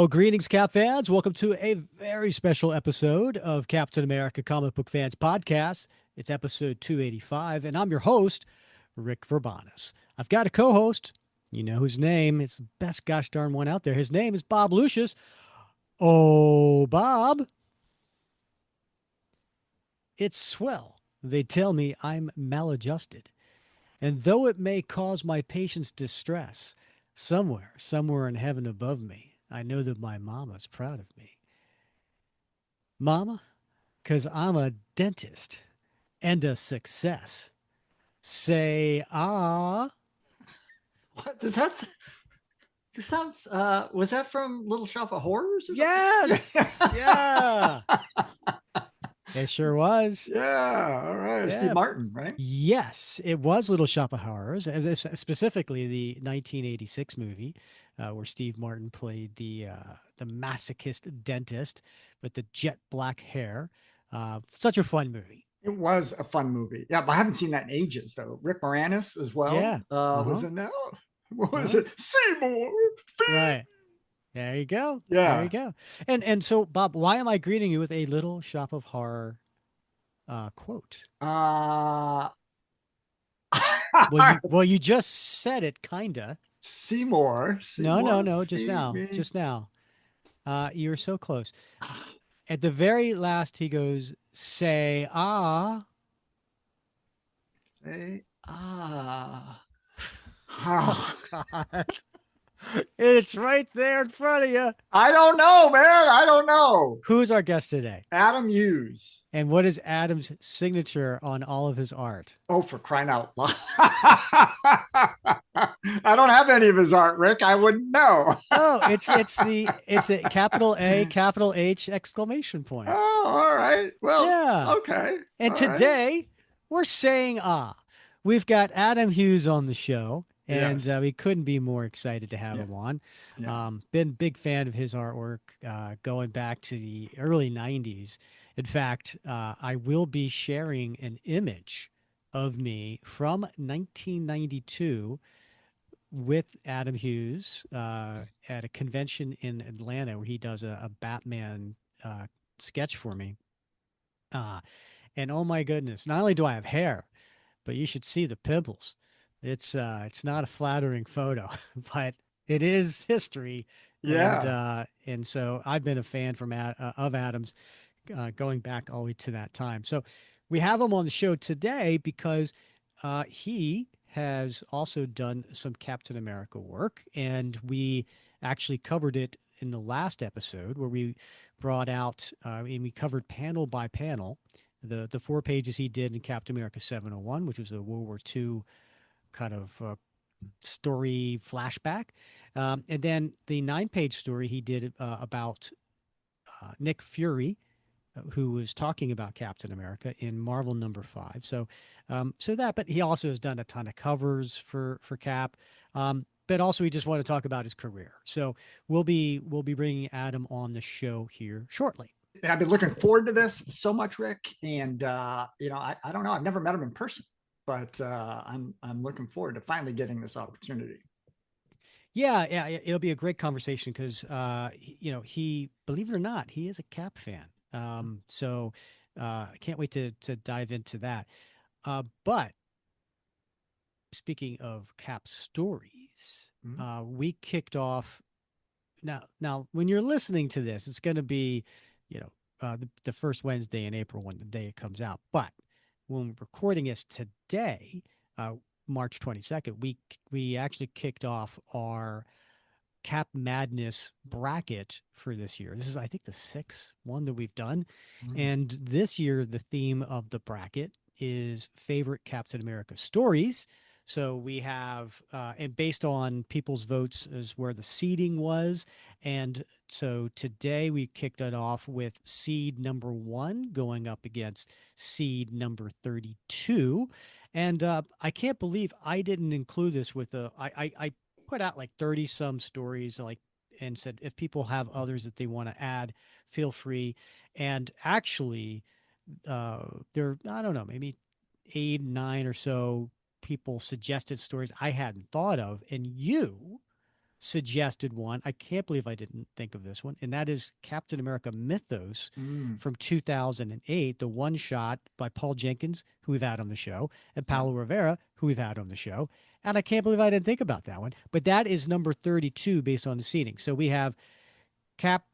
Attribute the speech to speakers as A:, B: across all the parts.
A: Well, greetings, Cap fans. Welcome to a very special episode of Captain America Comic Book Fans Podcast. It's episode 285, and I'm your host, Rick Verbanis. I've got a co host. You know his name. It's the best gosh darn one out there. His name is Bob Lucius. Oh, Bob. It's swell. They tell me I'm maladjusted. And though it may cause my patients distress, somewhere in heaven above me, I know that my mama's proud of me. Mama, because I'm a dentist and a success. Say ah.
B: What does that? This sounds. Was that from Little Shop of Horrors or
A: Yes.
B: something?
A: Yeah. It sure was.
B: Yeah. All right. Steve
A: Yeah.
B: Martin, right?
A: Yes, it was Little Shop of Horrors, specifically the 1986 movie, where Steve Martin played the masochist dentist with the jet black hair. Such a fun movie.
B: It was a fun movie. Yeah, but I haven't seen that in ages though. Rick Moranis as well
A: Yeah. Uh
B: was
A: huh.
B: in that. Oh, what was
A: Uh-huh.
B: it? Seymour.
A: Right. There you go. There you
B: Yeah.
A: go. And so, Bob, why am I greeting you with a Little Shop of Horror quote?
B: Uh,
A: Well, you just said it, kinda.
B: Seymour.
A: No, no,
B: Seymour.
A: no. Just
B: Feed
A: now.
B: me.
A: Just now. You were so close. At the very last, he goes, "Say ah."
B: Say
A: Oh
B: ah.
A: God, it's right there in front of you.
B: I don't know, man. I don't know.
A: Who's our guest today?
B: Adam Hughes.
A: And what is Adam's signature on all of his art?
B: Oh, for crying out loud. I don't have any of his art, Rick. I wouldn't know.
A: Oh, it's the capital A, capital H exclamation point.
B: Oh, all right. Well,
A: Yeah.
B: okay.
A: And
B: All right.
A: today we're saying ah. We've got Adam Hughes on the show, and
B: Yes.
A: we couldn't be more excited to have
B: Yeah.
A: him on.
B: Yeah.
A: Been a big fan of his artwork going back to the early 90s. In fact, I will be sharing an image of me from 1992 with Adam Hughes at a convention in Atlanta where he does a Batman sketch for me. Uh, and oh my goodness, not only do I have hair, but you should see the pimples. It's not a flattering photo, but it is history,
B: Yeah.
A: and so I've been a fan of Adams going back all the way to that time. So we have him on the show today because he has also done some Captain America work, and we actually covered it in the last episode where we brought out and we covered panel by panel the 4 pages he did in Captain America 701, which was a World War II kind of story flashback, and then the 9 page story he did about Nick Fury, who was talking about Captain America in Marvel #5. So that, but he also has done a ton of covers for Cap. But also, we just want to talk about his career. So we'll be bringing Adam on the show here shortly.
B: I've been looking forward to this so much, Rick. And I don't know. I've never met him in person, but I'm looking forward to finally getting this opportunity.
A: Yeah, yeah, it'll be a great conversation because he, believe it or not, he is a Cap fan. So I can't wait to dive into that. But speaking of Cap stories,
B: Mhm.
A: we kicked off now. When you're listening to this, it's going to be, you know, the first Wednesday in April when the day it comes out. But when we're recording this today, uh, March 22nd, we actually kicked off our Cap Madness bracket for this year. This is, I think, the sixth one that we've done.
B: Mhm.
A: And this year, the theme of the bracket is favorite Captain America stories. So we have, and based on people's votes, is where the seeding was. And so today we kicked it off with seed number 1 going up against seed number 32. And I can't believe I didn't include this with I put out like 30 some stories, like, and said if people have others that they want to add, feel free. And actually, there, I don't know, maybe 8, 9 or so people suggested stories I hadn't thought of, and you suggested one. I can't believe I didn't think of this one, and that is Captain America Mythos
B: Mm,
A: from 2008, the one shot by Paul Jenkins, who we've had on the show, and
B: yeah.
A: Paulo Rivera, who we've had on the show. And I can't believe I didn't think about that one. But that is number 32 based on the seating. So we have Cap,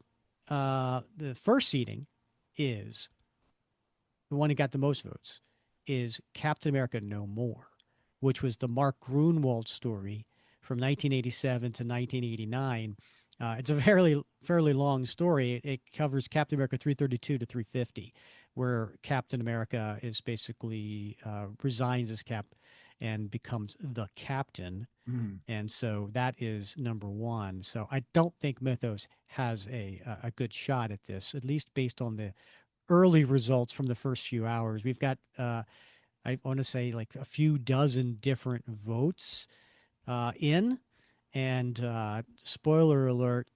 A: the first seating is the one who got the most votes is Captain America No More, which was the Mark Grunwald story from 1987 to 1989. It's a fairly long story. It covers Captain America 332 to 350, where Captain America is basically resigns as Cap and becomes the captain.
B: Mm.
A: And so that is number one. So I don't think Mythos has a good shot at this, at least based on the early results from the first few hours. We've got I want to say like a few dozen different votes in, and spoiler alert,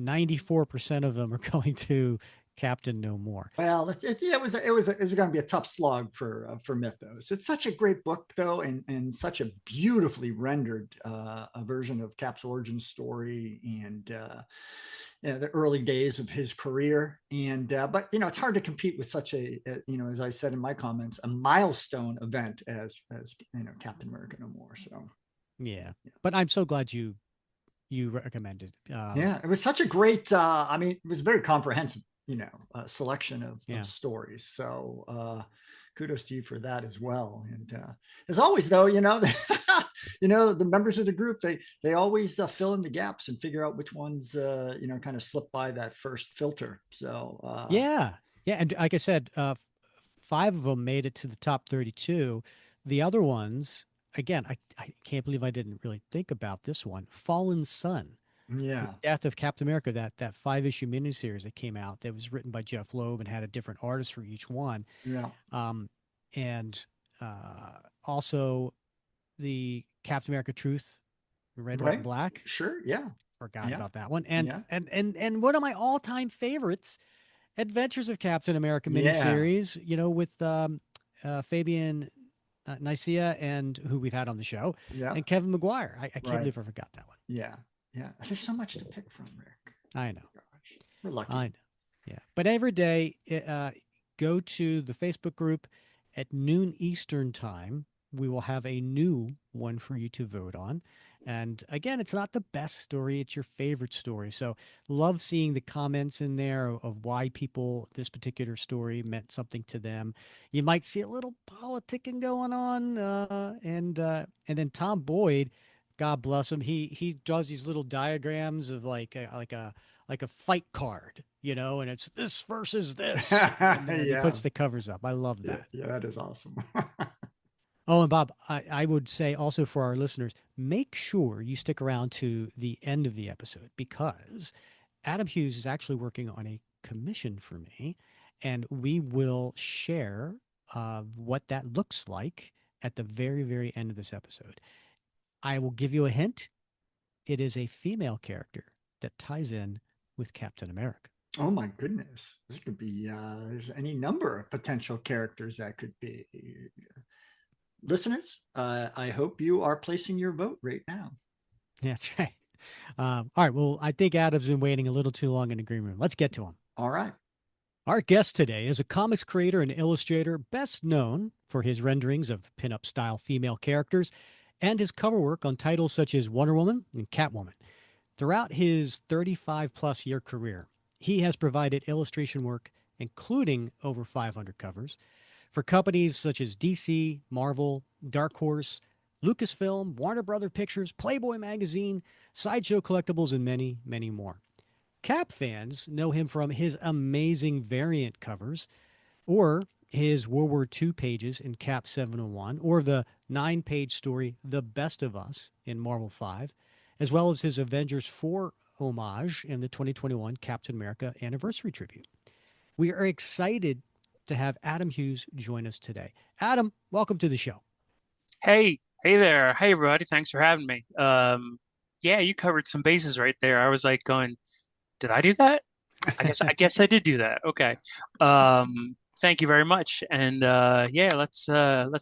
A: 94% of them are going to Captain No More.
B: Well, yeah, it was going to be a tough slog for Mythos. It's such a great book, though, and such a beautifully rendered a version of Cap's origin story and the early days of his career. And but it's hard to compete with such a as I said in my comments, a milestone event as Captain America No More. So
A: Yeah, but I'm so glad you recommended.
B: yeah, it was such a great. I mean, it was very comprehensive, selection of
A: Yeah.
B: stories. So kudos to you for that as well. And as always, though, the members of the group they always fill in the gaps and figure out which ones kind of slip by that first filter. So
A: Yeah. Yeah. And like I said, five of them made it to the top 32. The other ones, again, I can't believe I didn't really think about this one. Fallen Sun, the
B: yeah,
A: death of Captain America, that 5-issue miniseries that came out that was written by Jeff Loeb and had a different artist for each one.
B: yeah,
A: Um, and also the Captain America Truth, Red, White, and
B: right,
A: Black.
B: sure, yeah,
A: Forgot
B: yeah,
A: about that one. And
B: yeah,
A: and one of my all-time favorites, Adventures of Captain America
B: yeah,
A: miniseries, with Fabian Nicaea, and who we've had on the show,
B: yeah,
A: and Kevin McGuire. I can't
B: right,
A: believe I forgot that one.
B: yeah, yeah. There's so much to pick from, Rick.
A: I know.
B: Gosh, we're lucky.
A: I know. Yeah. But every day, go to the Facebook group at noon Eastern time. We will have a new one for you to vote on. And again, it's not the best story, it's your favorite story. So, love seeing the comments in there of why people, this particular story meant something to them. You might see a little politicking going on. And then Tom Boyd, God bless him, he does these little diagrams of like a fight card, and it's this versus this, and he
B: Yeah,
A: puts the covers up. I love
B: yeah,
A: that.
B: yeah. That is awesome.
A: Oh, and Bob, I would say also for our listeners, make sure you stick around to the end of the episode because Adam Hughes is actually working on a commission for me, and we will share what that looks like at the very, very end of this episode. I will give you a hint. It is a female character that ties in with Captain America.
B: Oh my goodness. This could be there's any number of potential characters that could be. Listeners, I hope you are placing your vote right now.
A: That's right. All right. Well, I think Adam's been waiting a little too long in the green room. Let's get to him.
B: All right.
A: Our guest today is a comics creator and illustrator best known for his renderings of pinup style female characters and his cover work on titles such as Wonder Woman and Catwoman. Throughout his 35 plus year career, he has provided illustration work, including over 500 covers, for companies such as DC, Marvel, Dark Horse, Lucasfilm, Warner Brother Pictures, Playboy Magazine, Sideshow Collectibles, and many, many more. Cap fans know him from his amazing variant covers, or his World War II pages in Cap 701, or the 9-page story The Best of Us in Marvel 5, as well as his Avengers 4 homage in the 2021 Captain America Anniversary Tribute. We are excited to have Adam Hughes join us today. Adam, welcome to the show.
C: Hey there. Hey everybody, thanks for having me. Yeah, you covered some bases right there. I was like going, did I do that? I guess I did do that. Okay. Thank you very much. And yeah, let's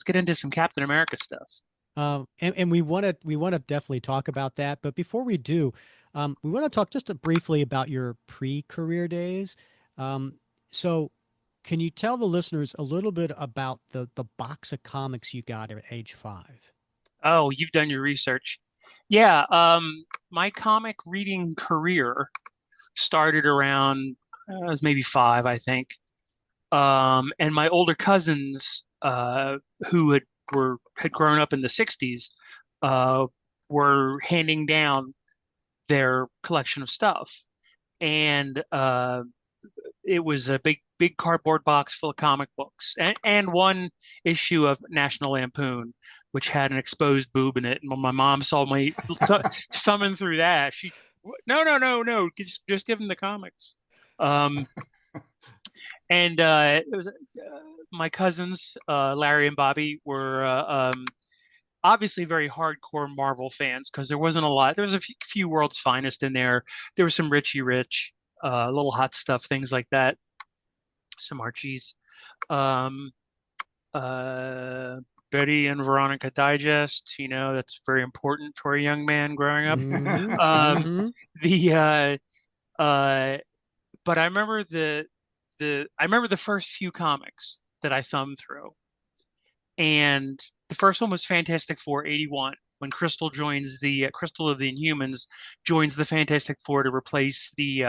C: get into some Captain America stuff.
A: And we want to definitely talk about that. But before we do, we want to talk just briefly about your pre-career days. Um, so, can you tell the listeners a little bit about the box of comics you got at age 5?
C: Oh, you've done your research. Yeah, my comic reading career started around I was maybe 5, I think. And my older cousins, who had grown up in the '60s, uh, were handing down their collection of stuff, and it was a big cardboard box full of comic books, and one issue of National Lampoon, which had an exposed boob in it. And when my mom saw me thumbing through that, she, no, no, no, no, just give them the comics. Um, and it was my cousins, Larry and Bobby, were obviously very hardcore Marvel fans because there wasn't a lot. There was a few World's Finest in there. There was some Richie Rich, little hot stuff, things like that. Some Archies, um, uh, Betty and Veronica Digest. That's very important for a young man growing up.
A: Mm-hmm.
C: Um,
A: Mm-hmm.
C: the But I remember the first few comics that I thumbed through, and the first one was Fantastic Four '81 when Crystal joins the Crystal of the Inhumans joins the Fantastic Four to replace the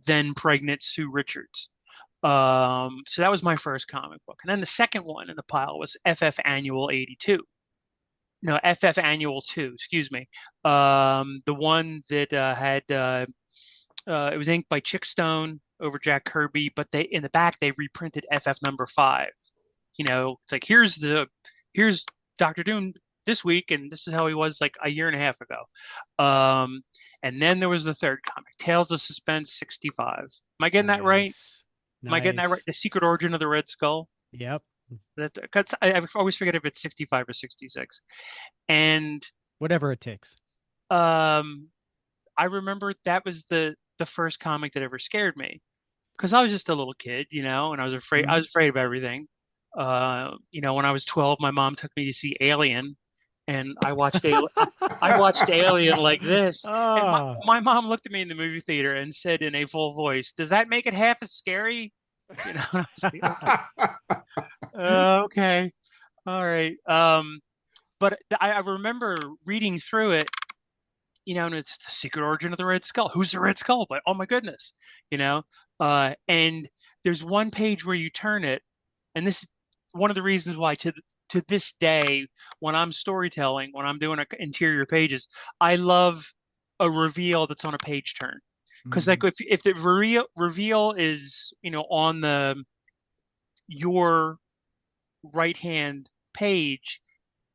C: then pregnant Sue Richards. So that was my first comic book, and then the second one in the pile was FF Annual '82. No, FF Annual 2, excuse me. The one that had it was inked by Chick Stone over Jack Kirby, but they in the back they reprinted FF number 5. It's like here's Doctor Doom this week, and this is how he was like a year and a half ago. Um, and then there was the third comic, Tales of Suspense 65. Am I getting that right?
A: Nice.
C: Am I getting that right?
A: Nice.
C: The Secret Origin of the Red Skull.
A: Yep.
C: I always forget if it's 65 or 66. And
A: Whatever it takes.
C: um, I remember that was the first comic that ever scared me because I was just a little kid, and I was afraid. I
B: Mhm.
C: was afraid of everything. When I was 12, my mom took me to see Alien, and I watched Alien like this, and my
A: Ah.
C: my mom looked at me in the movie theater and said in a full voice, "Does that make it half as scary?" And I was like, "Okay, okay, all right." But I remember reading through it, and it's the secret origin of the Red Skull. Who's the Red Skull? But oh my goodness, you know. And there's one page where you turn it, and this is one of the reasons why to this day, when I'm storytelling, when I'm doing interior pages, I love a reveal that's on a page turn. Because like
B: Mhm.
C: if the reveal is on your right hand page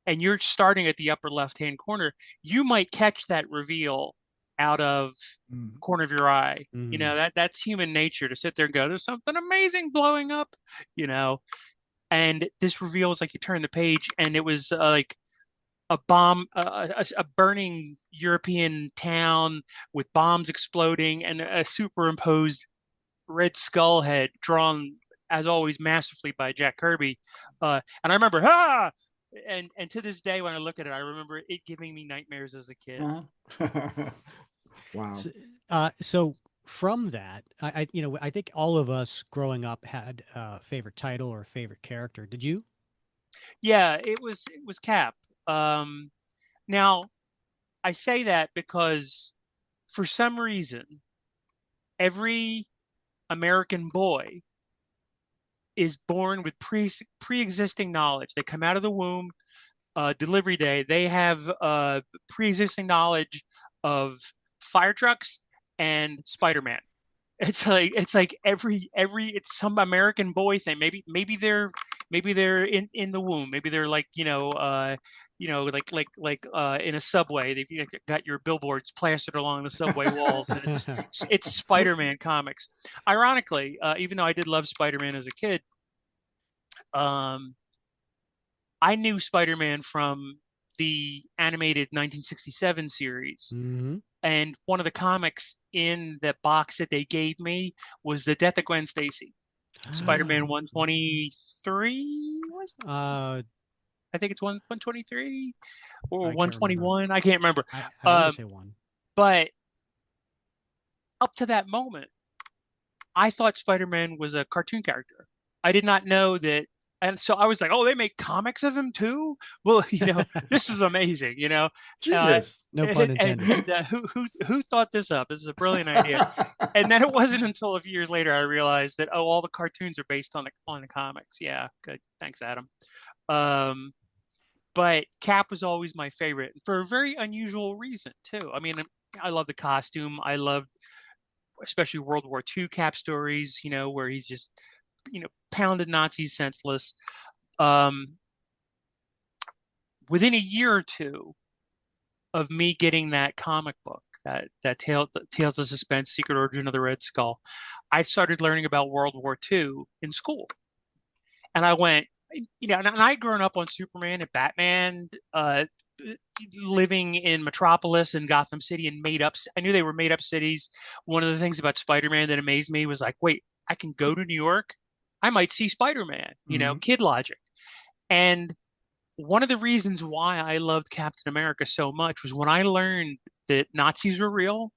C: and you're starting at the upper left hand corner, you might catch that reveal out of the
B: Mhm.
C: corner of your eye.
A: Mm.
C: That's human nature to sit there and go, there's something amazing blowing up, you know. And this reveal is like you turn the page and it was like a bomb, a burning European town with bombs exploding and a superimposed red skull head drawn as always masterfully by Jack Kirby. And I remember, and to this day when I look at it, I remember it giving me nightmares as a kid.
B: Uh-huh. Wow.
A: So, so from that, I think all of us growing up had a favorite title or a favorite character. Did you?
C: Yeah, it was Cap. Um, Now I say that because for some reason every American boy is born with pre-existing knowledge. They come out of the womb, delivery day, they have pre-existing knowledge of fire trucks and Spider-Man. It's like every it's some American boy thing. Maybe they're in the womb. Maybe they're like like in a subway. They've got your billboards plastered along the subway walls, and it's Spider-Man comics. Ironically, even though I did love Spider-Man as a kid, um, I knew Spider-Man from the animated 1967 series.
A: Hmm.
C: And one of the comics in the box that they gave me was The Death of Gwen Stacy. Spider-Man 123, was it?
A: uh,
C: I think it's 123 or
A: I can't remember.
C: 121. I can't remember.
A: I want to
C: Um,
A: say one.
C: but up to that moment, I thought Spider-Man was a cartoon character. I did not know that. And so I was like, oh, they make comics of him too? Well, this is amazing, Uh,
B: Genius.
A: No pun intended.
C: who thought this up? This is a brilliant idea. And then it wasn't until a few years later I realized that, oh, all the cartoons are based on the comics. Yeah, good. Thanks, Adam. Um, but Cap was always my favorite for a very unusual reason too. I mean, I love the costume. I love especially World War II Cap stories, where he's just, pounded Nazis senseless. Um, Within a year or two of me getting that comic book, Tales of Suspense, Secret Origin of the Red Skull, I started learning about World War II in school, and I went, and I'd grown up on Superman and Batman, living in Metropolis and Gotham City and made up. I knew they were made up cities. One of the things about Spider-Man that amazed me was like, wait, I can go to New York. I might see Spider-Man,
B: Mhm.
C: kid logic. And one of the reasons why I loved Captain America so much was when I learned that Nazis were real,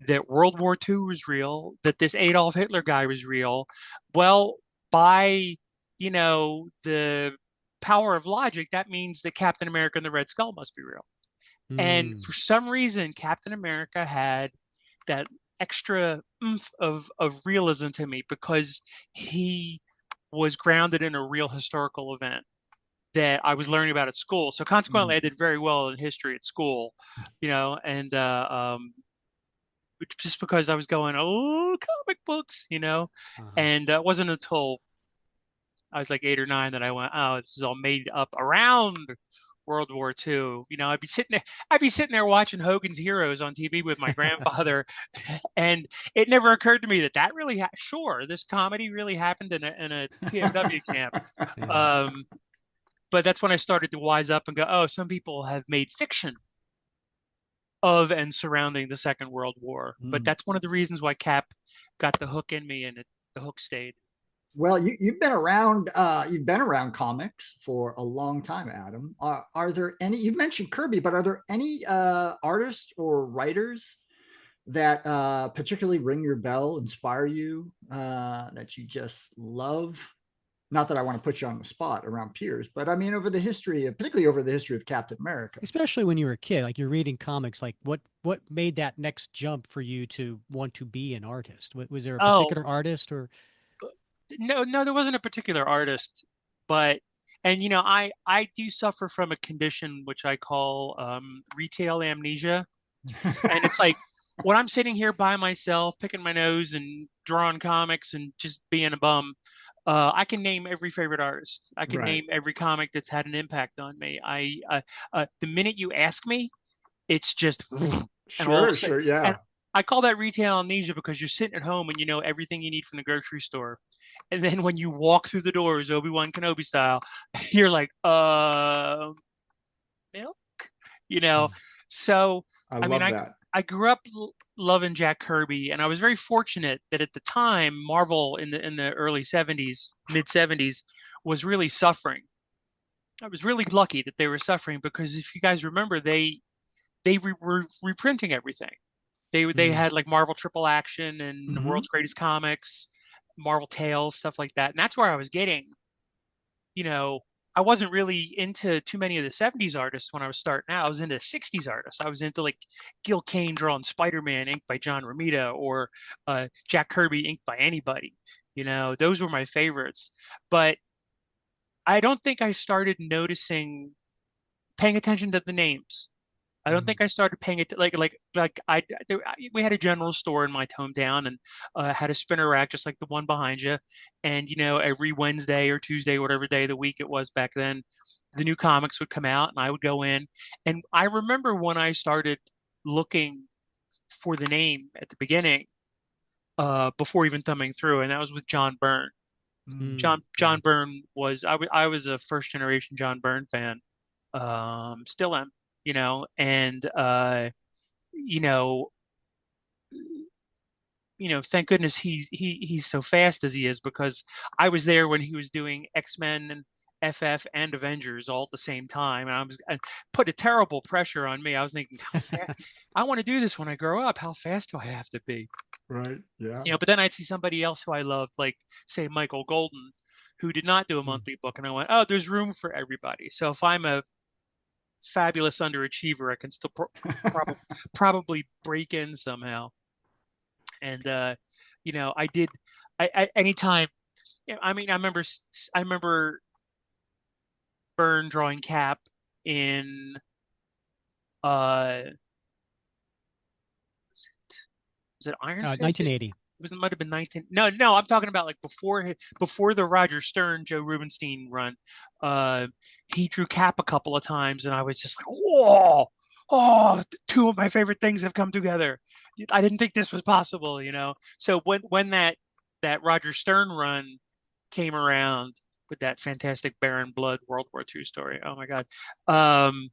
C: that World War II was real, that this Adolf Hitler guy was real. Well, by, the power of logic, that means that Captain America and the Red Skull must be real. And
A: Hmm.
C: for some reason, Captain America had that extra oomph of realism to me because he was grounded in a real historical event that I was learning about at school. So
B: Mhm.
C: consequently, I did very well in history at school, and just because I was going, oh, comic books,
A: Uh-huh.
C: and it wasn't until I was like 8 or 9 that I went, oh, this is all made up around World War II. I'd be sitting there watching Hogan's Heroes on TV with my grandfather, and it never occurred to me that really, sure, this comedy really happened in a POW camp.
A: Yeah.
C: Um, but that's when I started to wise up and go, oh, some people have made fiction of and surrounding the Second World War. But
B: Mm.
C: that's one of the reasons why Cap got the hook in me, and the hook stayed.
B: Well, you've been around. You've been around comics for a long time, Adam. Are there any? You mentioned Kirby, but are there any artists or writers that particularly ring your bell, inspire you, that you just love? Not that I want to put you on the spot around peers, but I mean, particularly over the history of Captain America.
A: Especially when you were a kid, like you're reading comics, like what made that next jump for you to want to be an artist? Was there a
C: Oh,
A: particular artist or
C: no, no, there wasn't a particular artist, but and I do suffer from a condition which I call retail amnesia. And it's like when I'm sitting here by myself, picking my nose and drawing comics and just being a bum, I can name every favorite artist. I can
B: Right.
C: name every comic that's had an impact on me. The minute you ask me, it's just and all of
B: Sure,
C: a sudden,
B: sure.
C: and
B: Yeah.
C: I call that retail amnesia because you're sitting at home and you know everything you need from the grocery store. And then when you walk through the doors, Obi-Wan Kenobi style, you're like, milk? You know, so
B: I
C: I mean,
B: love that.
C: I grew up loving Jack Kirby, and I was very fortunate that at the time Marvel in the early '70s, mid '70s, was really suffering. I was really lucky that they were suffering because if you guys remember, they were reprinting everything. They
A: Hmm.
C: had like Marvel Triple Action and the
B: Hmm.
C: World's Greatest Comics, Marvel Tales, stuff like that, and that's where I was getting you know, I wasn't really into too many of the '70s artists when I was starting out. I was into '60s artists. I was into like Gil Kane drawing Spider-Man inked by John Romita or Jack Kirby inked by anybody. Those were my favorites. But I don't think I started paying attention to the names. I don't
A: Hmm.
C: think I started paying it we had a general store in my hometown and had a spinner rack just like the one behind you, and every Wednesday or Tuesday, whatever day of the week it was back then, the new comics would come out and I would go in, and I remember when I started looking for the name at the beginning, before even thumbing through, and that was with John Byrne.
B: Mm.
A: Yeah.
C: John Byrne I was a first generation John Byrne fan, still am, and you know, thank goodness he's so fast as he is because I was there when he was doing X-Men and FF and Avengers all at the same time, and I put a terrible pressure on me. I was thinking, I want to do this when I grow up. How fast do I have to be?
B: Right. Yeah.
C: But then I'd see somebody else who I loved, like say Michael Golden, who did not do a
A: Mm.
C: monthly book, and I went, oh, there's room for everybody. So if I'm a fabulous underachiever, I can still probably break in somehow. And I did. I anytime. I mean, I remember Byrne drawing Cap in uh was it Iron Fist?
A: 1980.
C: It might have been 19. No, no, I'm talking about like before the Roger Stern, Joe Rubenstein run. Uh, he drew Cap a couple of times, and I was just like, whoa, oh, two of my favorite things have come together. I didn't think this was possible. So when that Roger Stern run came around with that fantastic Baron Blood World War II story, oh my God. Um,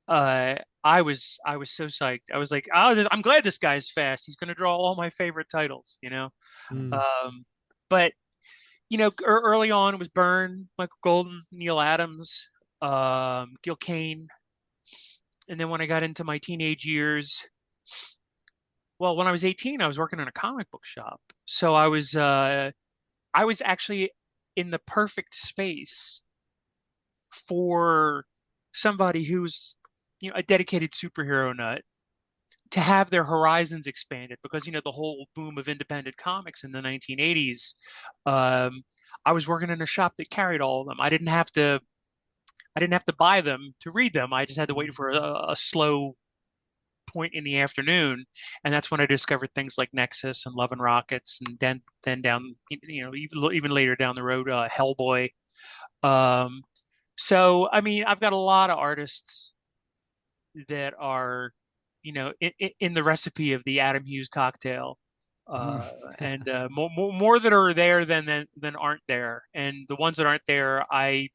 C: I was so psyched. I was like, oh, I'm glad this guy's fast. He's going to draw all my favorite titles.
A: Mm.
C: But early on it was Byrne, Michael Golden, Neil Adams, Gil Kane, and then when I got into my teenage years, well, when I was 18, I was working in a comic book shop, so I was actually in the perfect space for somebody who's a dedicated superhero nut to have their horizons expanded because the whole boom of independent comics in the 1980s. I was working in a shop that carried all of them. I didn't have to buy them to read them. I just had to wait for a slow point in the afternoon, and that's when I discovered things like Nexus and Love and Rockets, and then down even later down the road, Hellboy. Um, so I mean, I've got a lot of artists that are, in the recipe of the Adam Hughes cocktail,
B: Mm.
C: uh, and more that are there than aren't there, and the ones that aren't there, I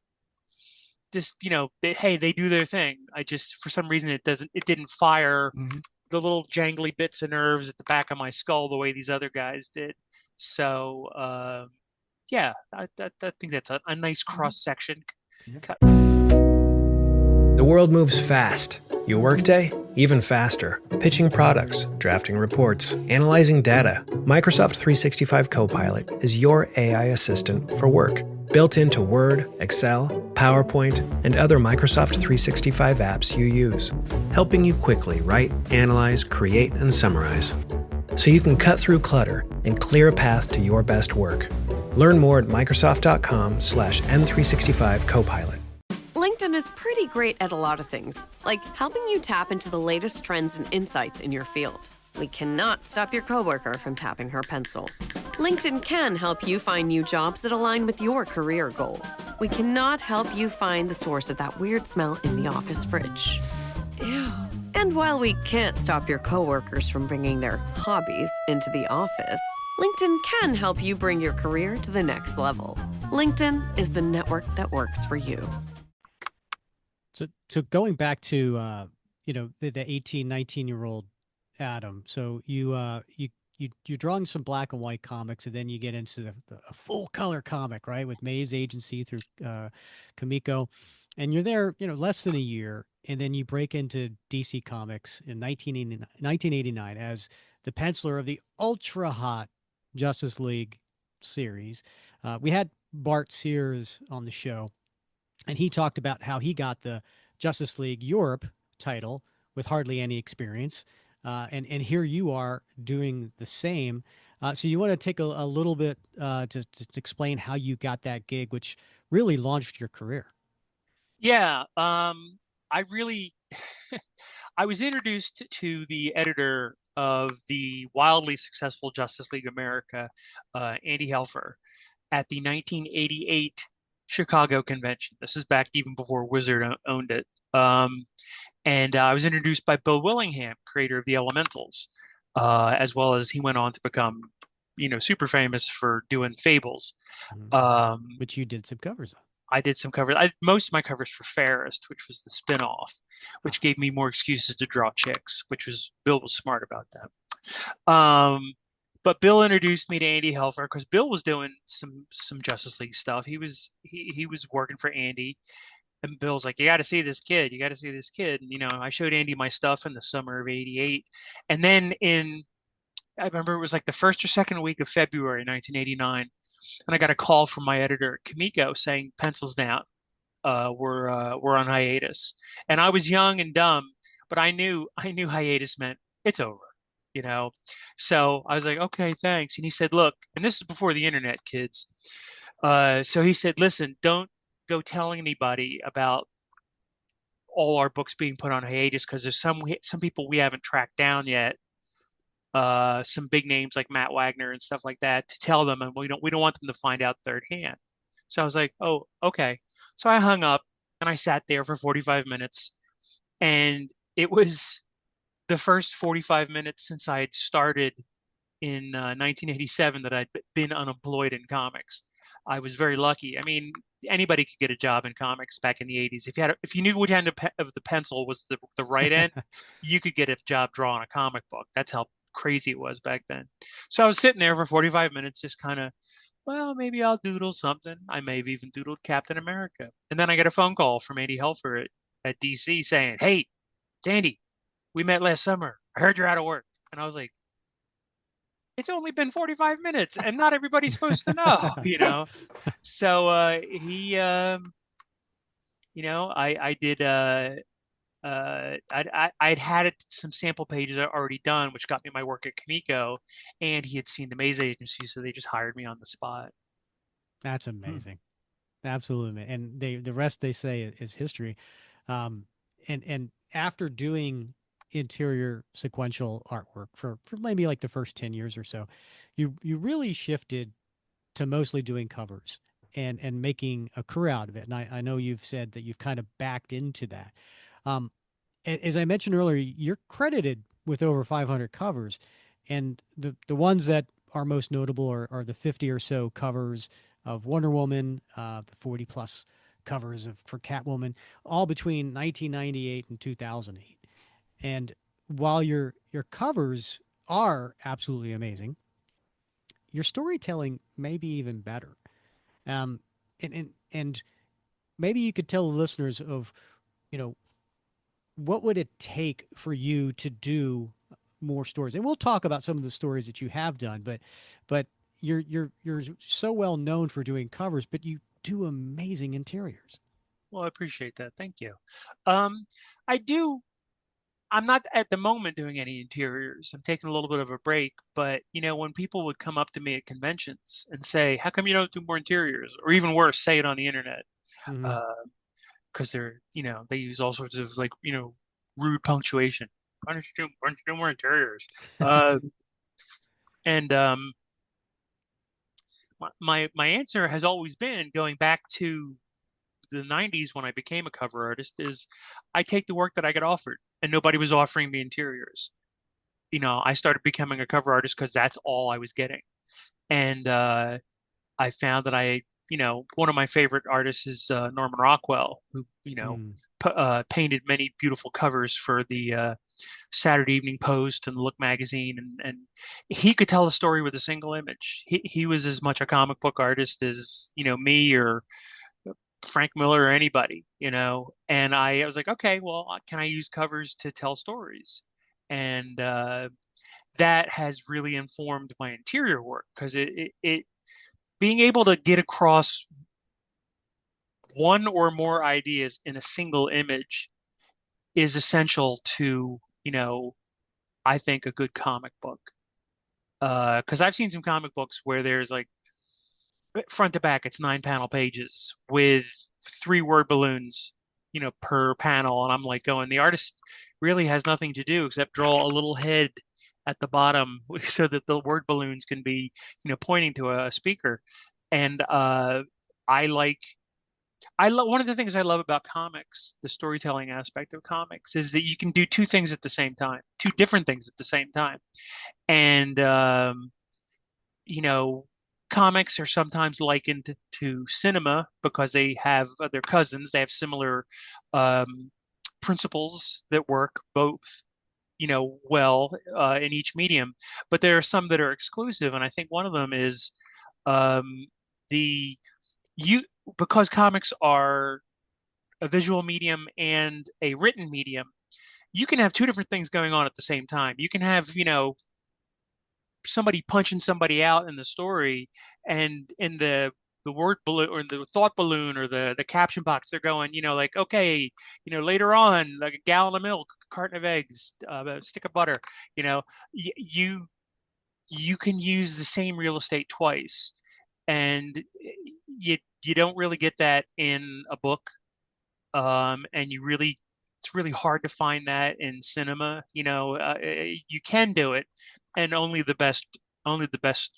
C: just, they do their thing. I just, for some reason, it didn't fire
B: Mhm.
C: the little jangly bits of nerves at the back of my skull the way these other guys did. So, yeah, I think that's a nice cross section.
B: Yeah.
D: The world moves fast. Your workday? Even faster. Pitching products, drafting reports, analyzing data. Microsoft 365 Copilot is your AI assistant for work. Built into Word, Excel, PowerPoint, and other Microsoft 365 apps you use. Helping you quickly write, analyze, create, and summarize. So you can cut through clutter and clear a path to your best work. Learn more at Microsoft.com/M365 Copilot.
E: LinkedIn is pretty great at a lot of things, like helping you tap into the latest trends and insights in your field. We cannot stop your coworker from tapping her pencil. LinkedIn can help you find new jobs that align with your career goals. We cannot help you find the source of that weird smell in the office fridge. Ew. And while we can't stop your coworkers from bringing their hobbies into the office, LinkedIn can help you bring your career to the next level. LinkedIn is the network that works for you.
A: So going back to the 18, 19-year-old Adam. So you're drawing some black and white comics, and then you get into a full color comic, right, with May's agency through Kamiko, and you're there less than a year, and then you break into DC Comics in 1989 as the penciler of the ultra hot Justice League series. We had Bart Sears on the show, and he talked about how he got the Justice League Europe title with hardly any experience. And here you are doing the same. So you want to take a little bit to explain how you got that gig, which really launched your career.
C: Yeah, I really, I was introduced to the editor of the wildly successful Justice League America, Andy Helfer, at the 1988 Chicago convention. This is back even before Wizard owned it. And I was introduced by Bill Willingham, creator of the Elementals, as well as he went on to become, super famous for doing Fables.
A: Which you did some covers of.
C: I did some covers. Most of my covers for Fairest, which was the spin-off, which gave me more excuses to draw chicks, which was Bill was smart about that. But Bill introduced me to Andy Helfer because Bill was doing some Justice League stuff. He was working for Andy, and Bill's like, "You got to see this kid. You got to see this kid." And I showed Andy my stuff in the summer of '88, and then I remember it was like the first or second week of February 1989, and I got a call from my editor at Kamiko saying, "Pencils down. We're on hiatus." And I was young and dumb, but I knew hiatus meant it's over, you know. So I was like, "Okay, thanks." And he said, "Look," and this is before the internet, kids. So he said, "Listen, don't go telling anybody about all our books being put on hiatus because there's some people we haven't tracked down yet, some big names like Matt Wagner and stuff like that, to tell them, and we don't want them to find out third hand." So I was like, "Oh, okay." So I hung up and I sat there for 45 minutes, and it was the first 45 minutes since I had started in 1987 that I'd been unemployed in comics. I was very lucky. I mean, anybody could get a job in comics back in the 80s. If you knew which end of the pencil was the right end, you could get a job drawing a comic book. That's how crazy it was back then. So I was sitting there for 45 minutes, just kind of, well, maybe I'll doodle something. I may have even doodled Captain America. And then I get a phone call from Andy Helfer at DC saying, "Hey, it's Andy. We met last summer. I heard you're out of work." And I was like, "It's only been 45 minutes and not everybody's supposed to know." So I did I'd had some sample pages already done, which got me my work at Kamiko, and he had seen the Maze Agency, so they just hired me on the spot.
A: That's
B: Hmm.
A: amazing. Absolutely. And the rest they say is history. Um, and after doing interior sequential artwork for maybe like the first 10 years or so, you really shifted to mostly doing covers and making a career out of it. And I know you've said that you've kind of backed into that. Um, as I mentioned earlier, you're credited with over 500 covers, and the ones that are most notable are the 50 or so covers of Wonder Woman, the 40 plus covers for Catwoman, all between 1998 and 2008. And while your covers are absolutely amazing, your storytelling may be even better. Um, and maybe you could tell the listeners of, you know, what would it take for you to do more stories? And we'll talk about some of the stories that you have done, but you're so well known for doing covers, but you do amazing interiors.
C: Well, I appreciate that. Thank you. Um, I do. I'm not at the moment doing any interiors. I'm taking a little bit of a break, but when people would come up to me at conventions and say, "How come you don't do more interiors?" Or even worse, say it on the internet,
A: Hmm.
C: uh, because they use all sorts of like, rude punctuation. Why don't you do more interiors? Uh, and my answer has always been, going back to the 90s when I became a cover artist, is I take the work that I get offered, and nobody was offering me interiors. I started becoming a cover artist because that's all I was getting. And I found that one of my favorite artists is Norman Rockwell, who,
A: Mm.
C: painted many beautiful covers for the Saturday Evening Post and Look magazine, and he could tell a story with a single image. He was as much a comic book artist as, me or Frank Miller or anybody, And I was like, okay, well, can I use covers to tell stories? And that has really informed my interior work, because it being able to get across one or more ideas in a single image is essential to, I think, a good comic book. Because I've seen some comic books where there's like front to back, it's 9 panel pages with 3 word balloons, per panel. And I'm like going, the artist really has nothing to do except draw a little head at the bottom so that the word balloons can be, pointing to a speaker. And I like, one of the things I love about comics, the storytelling aspect of comics, is that you can do two things at the same time, two different things at the same time. And, you know, comics are sometimes likened to cinema because they have their cousins. They have similar um, principles that work both, well in each medium. But there are some that are exclusive, and I think one of them is um, the you because comics are a visual medium and a written medium. You can have two different things going on at the same time. You can have, somebody punching somebody out in the story, and in the word balloon or the thought balloon or the caption box, they're going, like, okay, later on, like a gallon of milk, a carton of eggs, a stick of butter. You know, you you can use the same real estate twice, and you don't really get that in a book, and it's really hard to find that in cinema. You can do it, and only the best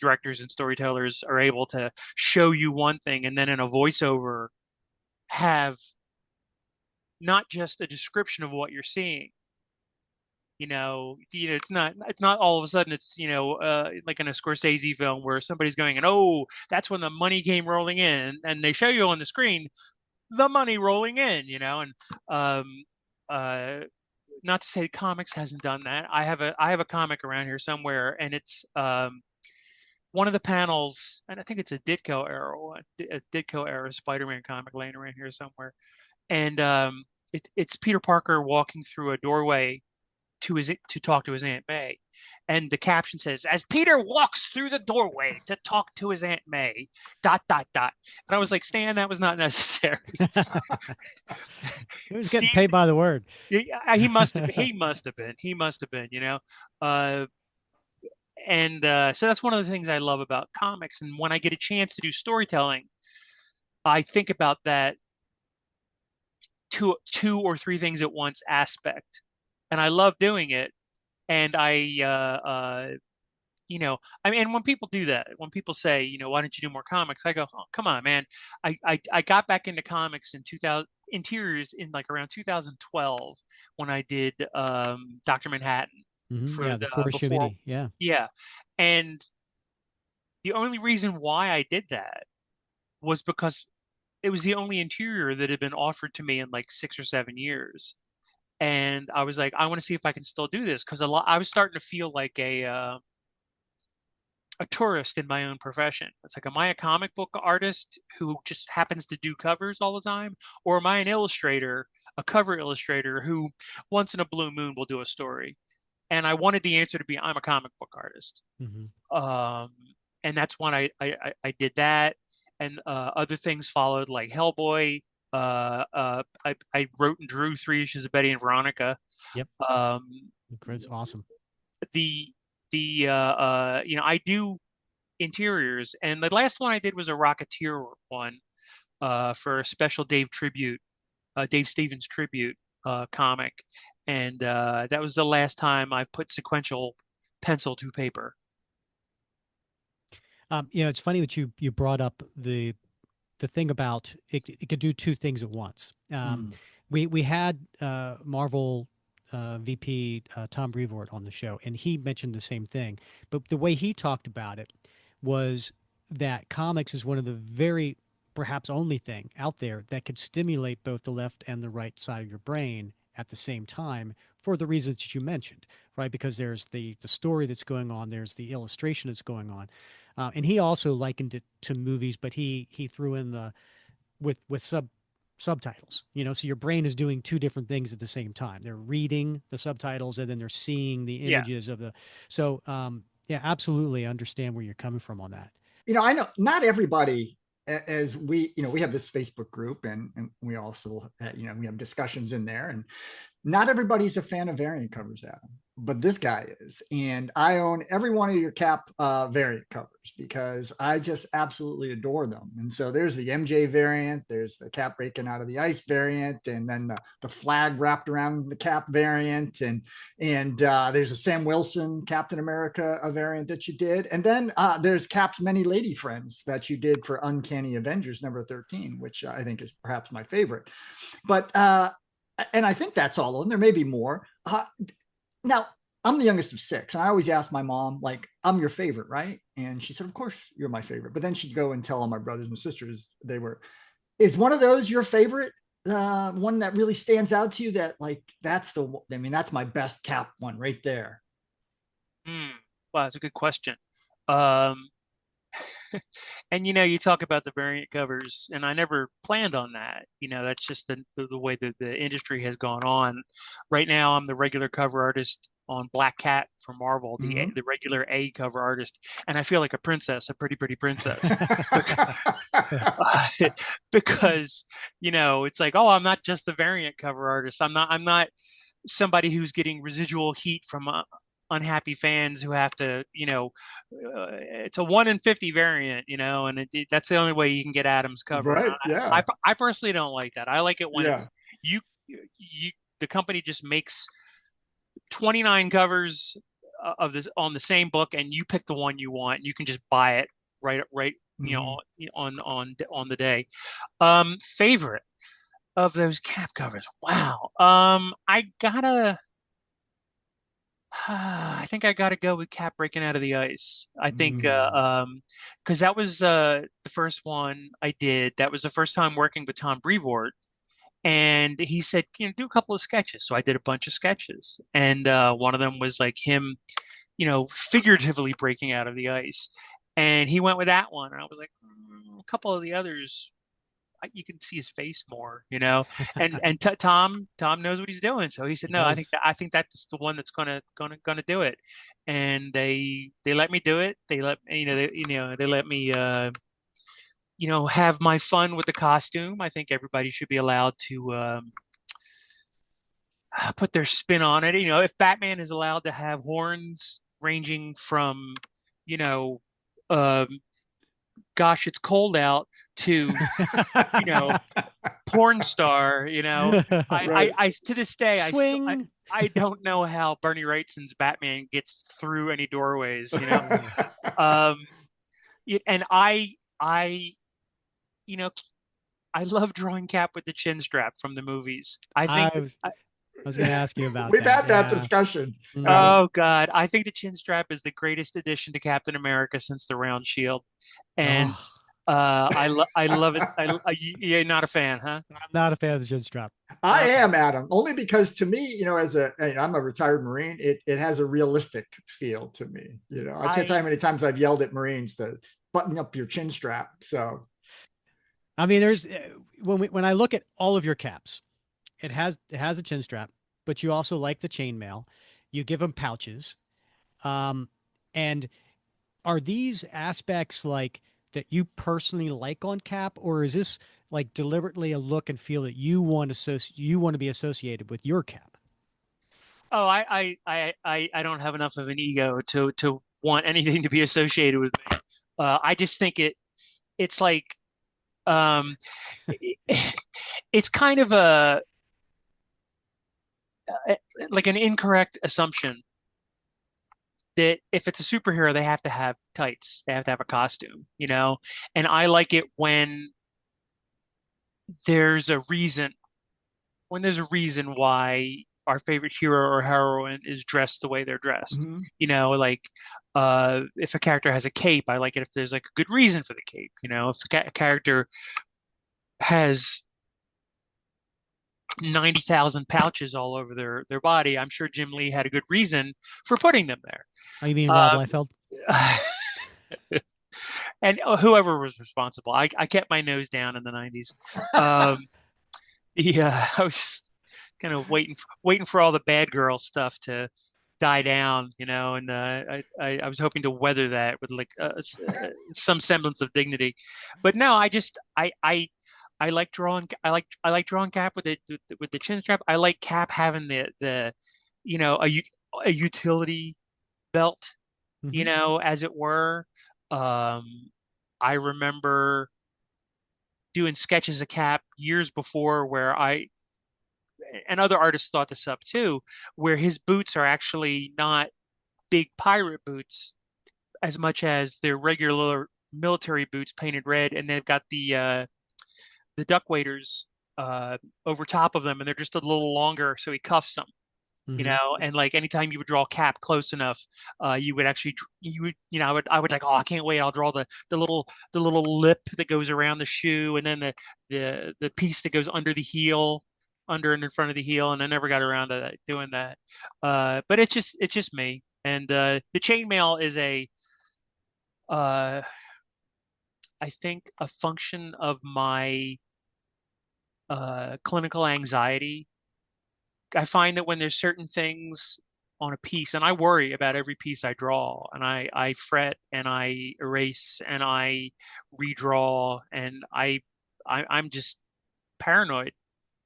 C: directors and storytellers are able to show you one thing and then in a voiceover have not just a description of what you're seeing. It's not all of a sudden it's like in a Scorsese film where somebody's going, and oh, that's when the money came rolling in, and they show you on the screen the money rolling in, and um uh not to say comics hasn't done that. I have a comic around here somewhere, and it's one of the panels, and I think it's a Ditko era Spider-Man comic laying around here somewhere. And it's Peter Parker walking through a doorway to talk to his Aunt May. And the caption says, as Peter walks through the doorway to talk to his Aunt May, ... And I was like, Stan, that was not necessary.
A: He was getting paid by the word.
C: He must have been, and so that's one of the things I love about comics. And when I get a chance to do storytelling, I think about that two or three things at once aspect, and I love doing it. And I mean, when people do that, when people say, why don't you do more comics? I go, oh, come on, man. I got back into comics in 2000 interiors in like around 2012 when I did Dr. Manhattan for
A: Yeah, the Forrest
C: before.
A: Mini. Yeah.
C: Yeah. And the only reason why I did that was because it was the only interior that had been offered to me in like 6 or 7 years. And I was like, I want to see if I can still do this, because I was starting to feel like a tourist in my own profession. It's like, am I a comic book artist who just happens to do covers all the time? Or am I an illustrator, a cover illustrator who once in a blue moon will do a story? And I wanted the answer to be, I'm a comic book artist. Um, and that's when I did that. And other things followed, like Hellboy. I wrote and drew 3 issues of Betty and Veronica.
A: Yep. It's awesome.
C: I do interiors, and the last one I did was a Rocketeer one for a special Dave Stevens tribute comic, and that was the last time I've put sequential pencil to paper.
A: It's funny that you brought up the thing about it could do two things at once. We had Marvel VP Tom Brevoort on the show, and he mentioned the same thing. But the way he talked about it was that comics is one of the very, perhaps only thing out there that could stimulate both the left and the right side of your brain at the same time, for the reasons that you mentioned, right? Because there's the story that's going on, there's the illustration that's going on. And he also likened it to movies, but he threw in the with subtitles, so your brain is doing two different things at the same time. They're reading the subtitles, and then they're seeing the images of the. So yeah, absolutely understand where you're coming from on that.
B: I know not everybody, as we have this Facebook group, and we also we have discussions in there, and not everybody's a fan of variant covers, Adam, but this guy is. And I own every one of your Cap variant covers because I just absolutely adore them. And so there's the MJ variant, there's the Cap breaking out of the ice variant, and then the flag wrapped around the Cap variant, and there's a Sam Wilson Captain America variant that you did. And then there's Cap's many lady friends that you did for Uncanny Avengers number 13, which I think is perhaps my favorite. But and I think that's all of them. There may be more. Now, I'm the youngest of 6. And I always ask my mom, like, I'm your favorite, right? And she said, of course you're my favorite. But then she'd go and tell all my brothers and sisters is one of those your favorite? one that really stands out to you that like that's my best Cap one right there.
C: Wow, that's a good question. Um, and you talk about the variant covers, and I never planned on that. That's just the way that the industry has gone on. Right now, I'm the regular cover artist on Black Cat for Marvel, the regular A cover artist, and I feel like a princess, a pretty princess, because it's like, oh, I'm not just the variant cover artist. I'm not somebody who's getting residual heat from unhappy fans who have to, it's a 1 in 50 variant, and that's the only way you can get Adam's cover.
B: Right. Yeah.
C: I personally don't like that. I like it when
B: Yeah.
C: it's you, the company just makes 29 covers of this on the same book, and you pick the one you want. You can just buy it right, on the day. Favorite of those Cap covers. Wow. I think I gotta go with Cap breaking out of the ice. I think because that was the first one I did. That was the first time working with Tom Brevoort, and he said, do a couple of sketches. So I did a bunch of sketches, and one of them was like him, figuratively breaking out of the ice, and he went with that one. And I was like, a couple of the others, you can see his face more, and Tom knows what he's doing. So he said, no, I think that's the one that's gonna do it. And they let me do it. They let they let me have my fun with the costume. I think everybody should be allowed to put their spin on it. If Batman is allowed to have horns ranging from, um, gosh, it's cold out to, porn star,
B: Right.
C: I to this day,
A: Swing.
C: I don't know how Bernie Wrightson's Batman gets through any doorways, Um, and I love drawing Cap with the chin strap from the movies. I think
A: I was going to ask you about
B: We've
A: that.
B: had that discussion.
C: Oh God, I think the chin strap is the greatest addition to Captain America since the round shield, and I love it. You're not a fan, huh?
A: I'm not a fan of the chin strap.
B: I am, Adam, only because to me, I'm a retired Marine. It has a realistic feel to me. I can't tell you how many times I've yelled at Marines to button up your chin strap. So,
A: I mean, there's when I look at all of your caps, it has a chin strap, but you also like the chainmail. You give them pouches, and are these aspects like that you personally like on Cap, or is this like deliberately a look and feel that you want to be associated with your Cap?
C: Oh, I don't have enough of an ego to want anything to be associated with me. I just think it's like it's kind of like an incorrect assumption that if it's a superhero, they have to have tights, they have to have a costume, And I like it when there's a reason, why our favorite hero or heroine is dressed the way they're dressed. Like if a character has a cape, I like it if there's like a good reason for the cape. If a character has 90,000 pouches all over their body, I'm sure Jim Lee had a good reason for putting them there.
A: Oh, you mean Rob Liefeld?
C: And whoever was responsible. I kept my nose down in the 90s. Yeah, I was just kind of waiting for all the bad girl stuff to die down, and I was hoping to weather that with like some semblance of dignity. But no, I like drawing. I like drawing Cap with the chin strap. I like Cap having the a utility belt, as it were. I remember doing sketches of Cap years before where and other artists thought this up too, where his boots are actually not big pirate boots as much as they're regular military boots painted red, and they've got the duck waders over top of them, and they're just a little longer, so he cuffs them.
A: Hmm.
C: and like anytime you would draw Cap close enough, you would actually you would I would like, oh, I can't wait, I'll draw the little lip that goes around the shoe, and then the piece that goes under the heel, under and in front of the heel, and I never got around to doing that. But it's just me. And the chainmail is uh I think a function of my clinical anxiety. I find that when there's certain things on a piece, and I worry about every piece I draw, and I fret and I erase and I redraw, and I'm just paranoid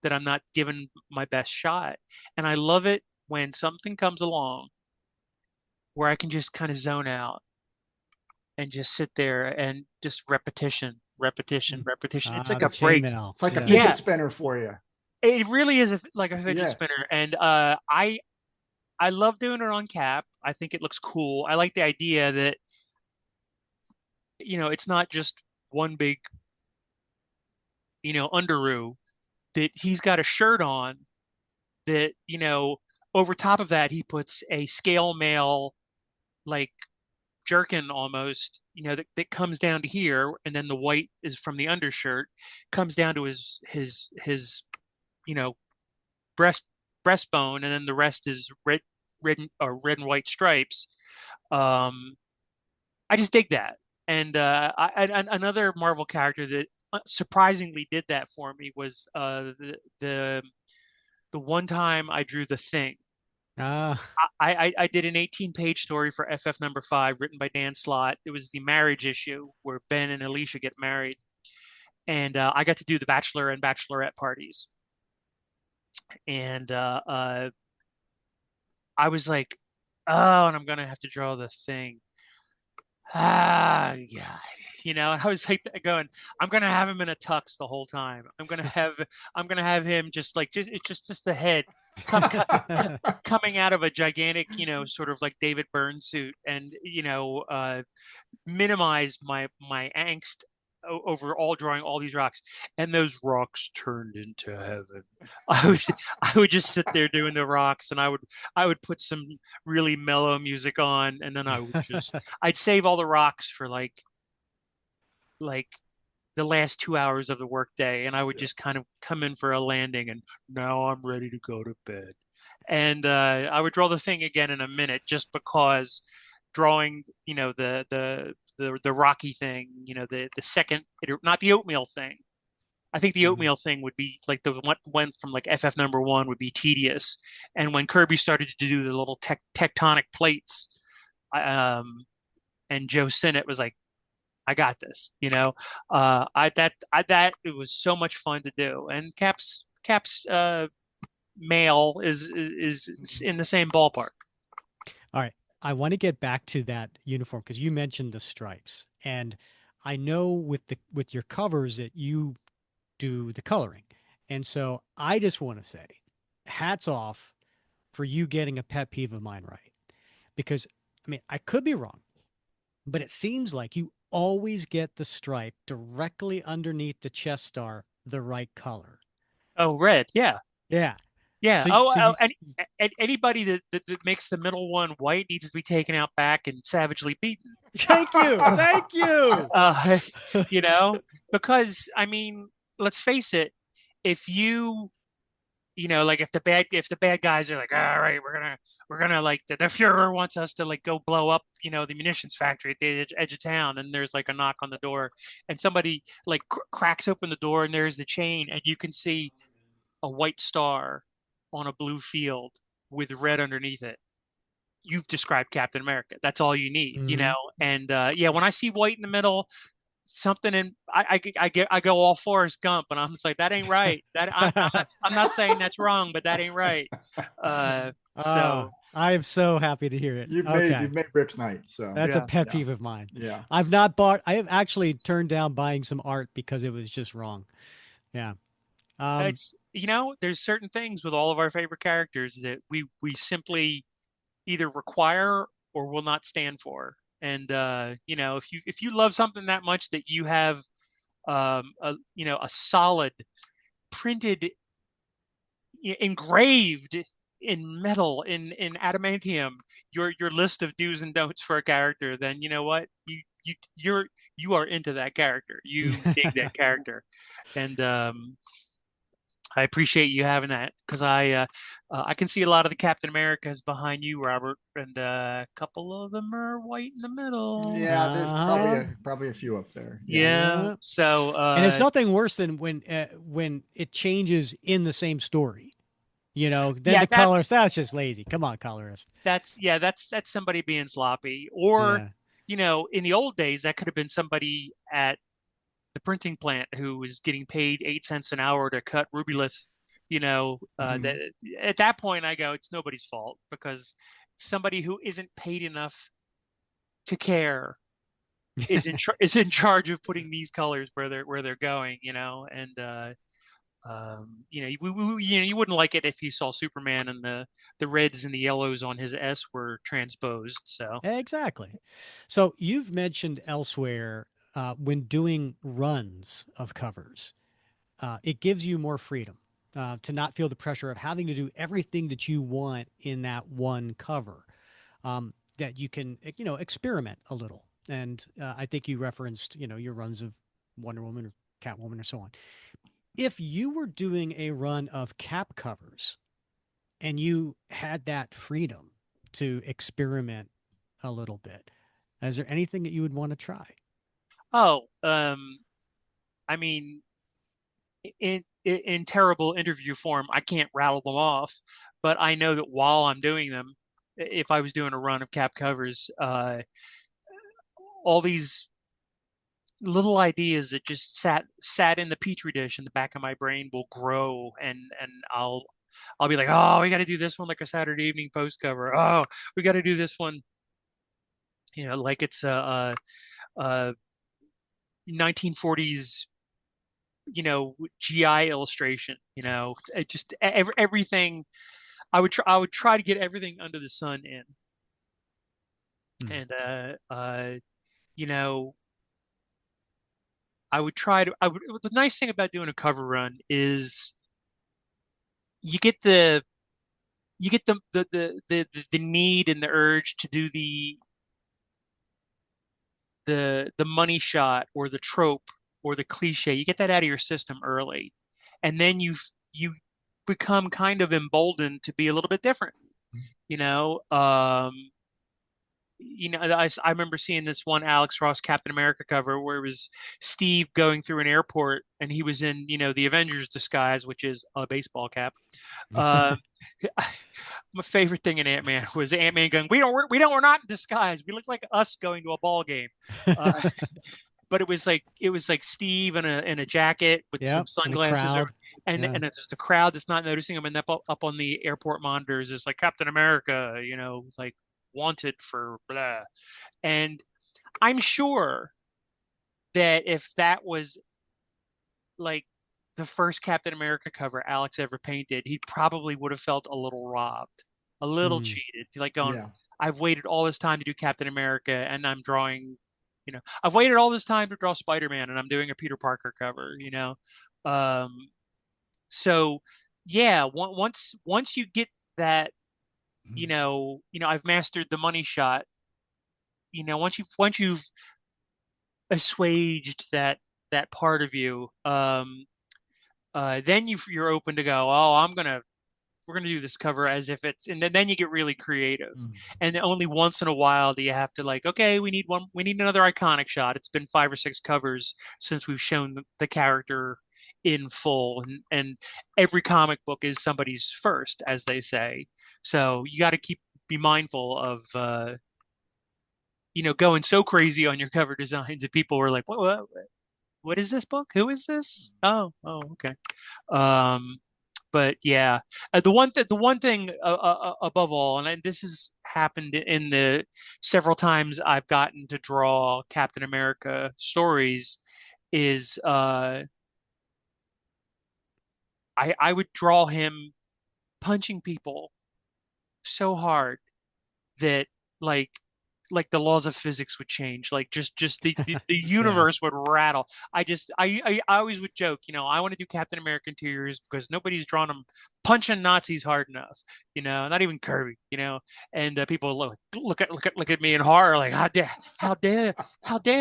C: that I'm not giving my best shot. And I love it when something comes along where I can just kind of zone out and just sit there and just repetition, repetition, repetition. It's like
A: The
C: a break.
A: chainmail.
B: It's like a
A: Yeah.
B: fidget
C: Yeah,
B: spinner for you.
C: it really is like a fidget
B: Yeah.
C: spinner. And I love doing it on Cap. I think it looks cool. I like the idea that, it's not just one big, underoo, that he's got a shirt on that, over top of that, he puts a scale mail, like jerkin almost, that comes down to here. And then the white is from the undershirt, comes down to his, you know, breast breastbone, and then the rest is red and white stripes. Um, I just dig that. And another Marvel character that surprisingly did that for me was the one time I drew the Thing.
A: Ah,
C: I did an 18-page story for FF number 5 written by Dan Slott. It was the marriage issue where Ben and Alicia get married. And I got to do the bachelor and bachelorette parties. And I was like, oh, and I'm gonna have to draw the Thing. Yeah. And I was like going, I'm gonna have him in a tux the whole time. I'm gonna have him just the head come, coming out of a gigantic, sort of like David Byrne suit, and minimize my angst over all drawing all these rocks. And those rocks turned into heaven. I would I would just sit there doing the rocks, and I would put some really mellow music on, and then I'd save all the rocks for like the last 2 hours of the workday, and I would just kind of come in for a landing, and now I'm ready to go to bed. And I would draw the Thing again in a minute, just because drawing, the Rocky Thing, the second, not the oatmeal thing. I think the
A: Mhm.
C: oatmeal thing would be like the one went from like FF number 1 would be tedious, and when Kirby started to do the little tectonic plates, and Joe Sinnott was like, I got this. That it was so much fun to do. And Cap's mail is in the same ballpark.
A: All right. I want to get back to that uniform because you mentioned the stripes, and I know with your covers that you do the coloring, and so I just want to say, hats off for you getting a pet peeve of mine right, because I mean I could be wrong, but it seems like you always get the stripe directly underneath the chest star the right color.
C: Oh, red, yeah,
A: Yeah.
C: yeah.
A: So
C: Oh,
A: so
C: oh
A: you
C: and anybody that makes the middle one white needs to be taken out back and savagely beaten.
A: thank you. Thank you.
C: Uh, you know, because I mean, let's face it, if like if the bad guys are like, all right, we're gonna like the Fuhrer wants us to like go blow up, the munitions factory at the edge of town, and there's like a knock on the door, and somebody like cracks open the door, and there's the chain, and you can see a white star on a blue field with red underneath it. You've described Captain America. That's all you need,
A: Mhm.
C: And yeah, when I see white in the middle, something in I go all Forrest Gump, and I'm just like, that ain't right. That I'm not saying that's wrong, but that ain't right. So
A: I am so happy to hear it.
B: You've
A: Okay.
B: made Rick's night. So
A: That's a
C: yeah,
A: pet
B: yeah,
A: peeve of mine.
B: yeah.
A: I have actually turned down buying some art because it was just wrong. Yeah. Um,
C: it's there's certain things with all of our favorite characters that we simply either require or will not stand for. And if you love something that much that you have a solid printed engraved in metal, in adamantium, your list of do's and don'ts for a character, then you know what? You are into that character. You dig that character. And I appreciate you having that, because I can see a lot of the Captain Americas behind you, Robert, and a couple of them are white in the middle.
B: Yeah, there's
A: Uh-huh.
B: probably a few up there. Yeah.
C: Yeah.
A: Yeah.
C: So
A: And it's nothing worse than when it changes in the same story. Then
C: yeah,
A: the colorist, that's just lazy. Come on, colorist.
C: that's somebody being sloppy. Or,
A: Yeah.
C: in the old days, that could have been somebody at the printing plant who was getting paid 8 cents an hour to cut rubylith.
B: Mhm.
C: That at that point I go, it's nobody's fault, because somebody who isn't paid enough to care is in charge of putting these colors where they're going, and you wouldn't like it if you saw Superman and the reds and the yellows on his S were transposed. So,
A: Exactly. So you've mentioned elsewhere when doing runs of covers, it gives you more freedom to not feel the pressure of having to do everything that you want in that one cover. That you can, experiment a little. And I think you referenced, your runs of Wonder Woman or Catwoman or so on. If you were doing a run of cap covers and you had that freedom to experiment a little bit, is there anything that you would want to try?
C: oh, I mean, in terrible interview form, I can't rattle them off, but I know that while I'm doing them, if I was doing a run of cap covers, all these little ideas that just sat in the petri dish in the back of my brain will grow, and I'll be like, oh, we got to do this one like a Saturday Evening Post cover. Oh, we got to do this one, like it's a 1940s, GI illustration. It just everything. I would try to get everything under the sun in,
A: Hmm.
C: and you know, I would try to. I would. The nice thing about doing a cover run is you get the the need and the urge to do the money shot or the trope or the cliche. You get that out of your system early, and then you become kind of emboldened to be a little bit different. You know, um, I remember seeing this one Alex Ross Captain America cover where it was Steve going through an airport and he was in, the Avengers disguise, which is a baseball cap. Uh, my favorite thing in Ant-Man was Ant-Man going, we're not in disguise. We look like us going to a ball game. Uh, but it was like Steve in a jacket with some
A: Yep. And a
C: sunglasses over,
A: crowd.
C: and
A: Yeah.
C: and it's the crowd that's not noticing him, and up on the airport monitors is like Captain America, like wanted for blah. And I'm sure that if that was like the first Captain America cover Alex ever painted, he probably would have felt a little robbed, a little
A: Mm.
C: cheated. Like going,
B: Yeah.
C: I've waited all this time to do Captain America, and I'm drawing, I've waited all this time to draw Spider-Man, and I'm doing a Peter Parker cover. Um, so yeah, once you get that, I've mastered the money shot. Once you've assuaged that part of you, then you're open to go, oh, we're gonna do this cover as if it's, and then you get really creative.
B: Mhm.
C: And only once in a while do you have to, like, okay, we need another iconic shot. It's been 5 or 6 covers since we've shown the character in full, and every comic book is somebody's first, as they say. So you got to be mindful of going so crazy on your cover designs that people were like, what is this book? Who is this? Oh, okay. Um, but yeah, the one thing above all, and this has happened in the several times I've gotten to draw Captain America stories, is I would draw him punching people so hard that, like, like the laws of physics would change, like just the
A: Yeah.
C: universe would rattle. I always would joke, I want to do Captain America interiors because nobody's drawn them punching Nazis hard enough, not even Kirby, and people look at me in horror, like how dare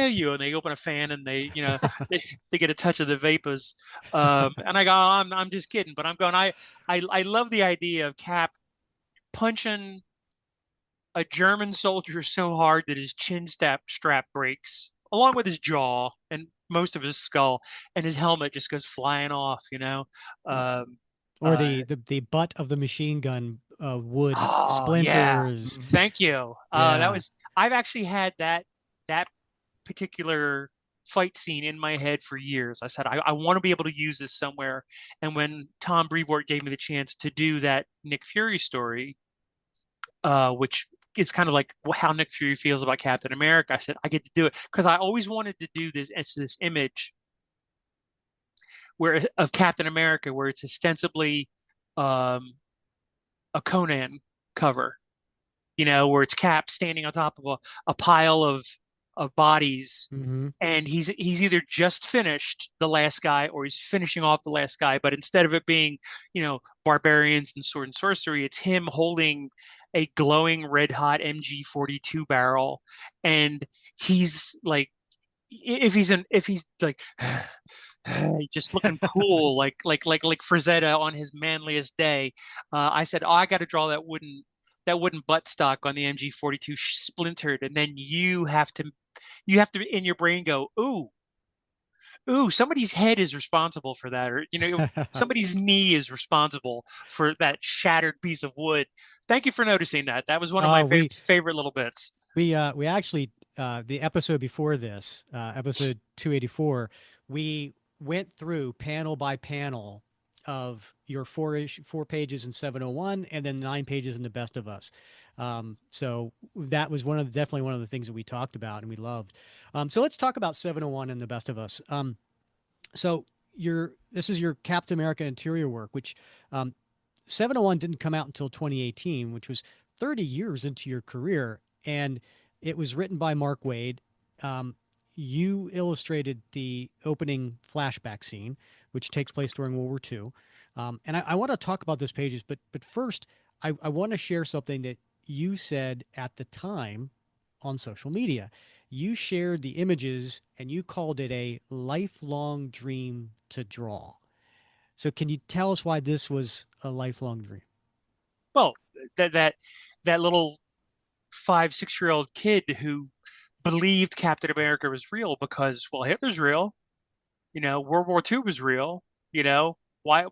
C: you, and they open a fan and they get a touch of the vapors, and I go, I'm just kidding, but I'm going, I love the idea of Cap punching a German soldier so hard that his chin strap breaks, along with his jaw and most of his skull, and his helmet just goes flying off. Um,
A: Or
C: uh,
A: the butt of the machine gun wood
C: oh yeah,
A: splinters.
B: Mhm.
C: thank you.
A: Yeah.
C: I've actually had that particular fight scene in my head for years. I said I want to be able to use this somewhere. And when Tom Brevoort gave me the chance to do that Nick Fury story, which is kind of like how Nick Fury feels about Captain America. I said, I get to do it because I always wanted to do this. It's this image where of Captain America where it's ostensibly um, a Conan cover, where it's Cap standing on top of a pile of bodies,
A: Hmm.
C: and he's either just finished the last guy or he's finishing off the last guy. But instead of it being, barbarians and sword and sorcery, it's him holding a glowing red hot MG 42 barrel, and he's like, if he's like just looking cool, like Frazetta on his manliest day. I said, oh, I got to draw that wooden buttstock on the MG 42 splintered, and then you have to in your brain go, ooh, somebody's head is responsible for that, or somebody's knee is responsible for that shattered piece of wood. Thank you for noticing that. That was one of my
A: Oh,
C: favorite little bits.
A: we actually the episode before this, episode 284, we went through panel by panel of your four pages in 701 and then 9 pages in the Best of Us. So that was definitely one of the things that we talked about and we loved. So let's talk about 701 and the Best of Us. So this is your Captain America interior work, which 701 didn't come out until 2018, which was 30 years into your career. And it was written by Mark Waid. You illustrated the opening flashback scene, which takes place during World War II. And I want to talk about those pages, but first, I want to share something that you said at the time on social media. You shared the images and you called it a lifelong dream to draw. So, can you tell us why this was a lifelong dream?
C: Well, that little 5, 6 year old kid who believed Captain America was real because, well, Hitler's real, World War II was real, why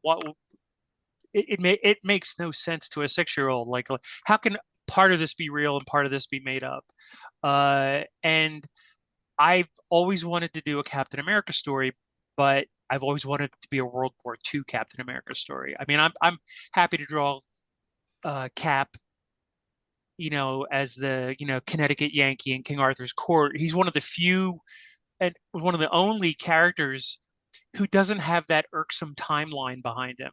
C: it makes no sense to a 6 year old. Like, how can part of this be real and part of this be made up? And I've always wanted to do a Captain America story, but I've always wanted it to be a World War II Captain America story. I mean, I'm happy to draw Cap, as the, Connecticut Yankee in King Arthur's court. He's one of the few and one of the only characters who doesn't have that irksome timeline behind him.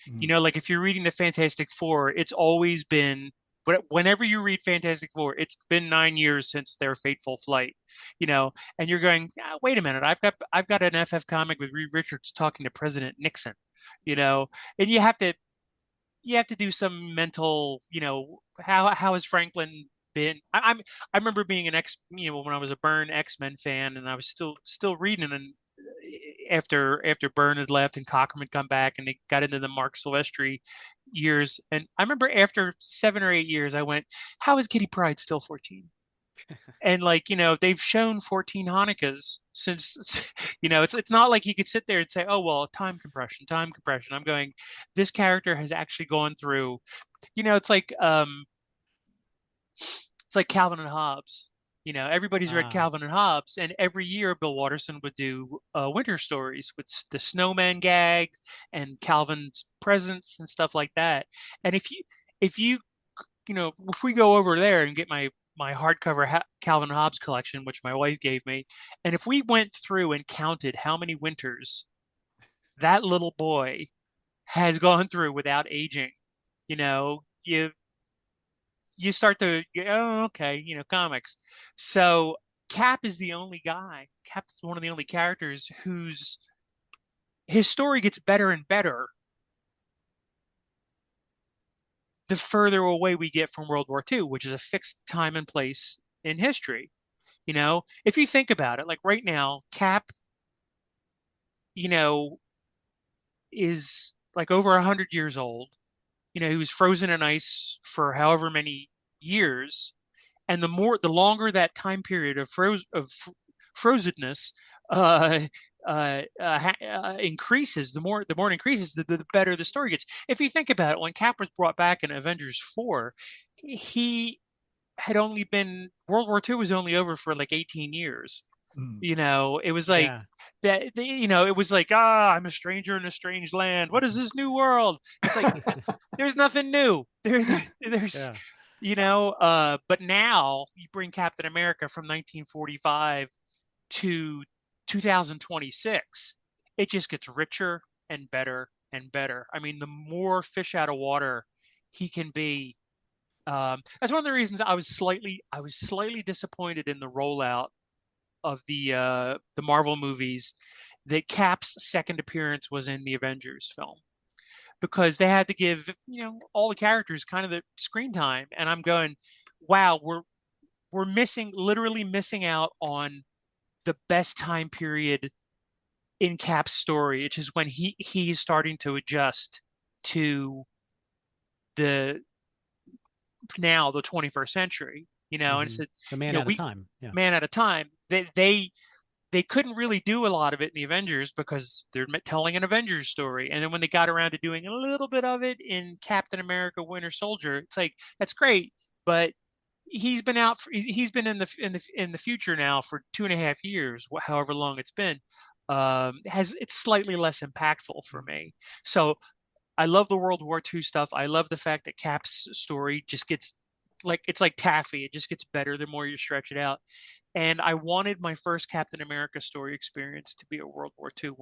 B: Mhm.
C: Like if you're reading the Fantastic Four, it's always been, but whenever you read Fantastic Four, it's been 9 years since their fateful flight, and you're going, ah, wait a minute, I've got an FF comic with Reed Richards talking to President Nixon, you know, and you have to do some mental, how has Franklin been? I remember being an when I was a Byrne X-Men fan, and I was still reading, and after Byrne had left and Cockrum had come back, and they got into the Mark Silvestri years, and I remember after 7 or 8 years, I went, how is Kitty Pryde still 14? And like, they've shown 14 Hanukkahs since, it's not like you could sit there and say, oh, well, time compression, time compression. I'm going, this character has actually gone through, it's like Calvin and Hobbes. Everybody's read
A: Ah,
C: Calvin and Hobbes, and every year Bill Watterson would do winter stories with the snowman gags and Calvin's presents and stuff like that. And if you if we go over there and get my hardcover Calvin and Hobbes collection, which my wife gave me, and if we went through and counted how many winters that little boy has gone through without aging, you you start to, oh, okay, comics. So Cap is the only guy. Cap's one of the only characters his story gets better and better the further away we get from World War II, which is a fixed time and place in history. If you think about it, like right now, Cap, you know, is like over 100 years old. He was frozen in ice for however many years, and the longer that time period of frozenness uh, increases, the more it increases, the better the story gets. If you think about it, when Cap was brought back in Avengers 4, he had only been World War II was only over for like 18 years.
B: Mm.
C: It was like
A: Yeah.
C: it was like, I'm a stranger in a strange land. What is this new world? It's like there's nothing new. There's
A: Yeah.
C: but now you bring Captain America from 1945 to 2026, it just gets richer and better and better. I mean, the more fish out of water he can be. That's one of the reasons I was slightly disappointed in the rollout of the Marvel movies that Cap's second appearance was in the Avengers film, because they had to give all the characters kind of the screen time, and I'm going, wow, we're literally missing out on the best time period in Cap's story, which is when he's starting to adjust to the the 21st century, and
A: Hmm.
C: it's
A: The man at a
C: we
A: time. Yeah.
C: man at a time. They couldn't really do a lot of it in the Avengers because they're telling an Avengers story. And then when they got around to doing a little bit of it in Captain America Winter Soldier, it's like that's great, but he's been in the future now for 2.5 years, however long it's been. It's slightly less impactful for me. So I love the World War II stuff. I love the fact that Cap's story just gets it's like taffy. It just gets better the more you stretch it out. And I wanted my first Captain America story experience to be a World War II one.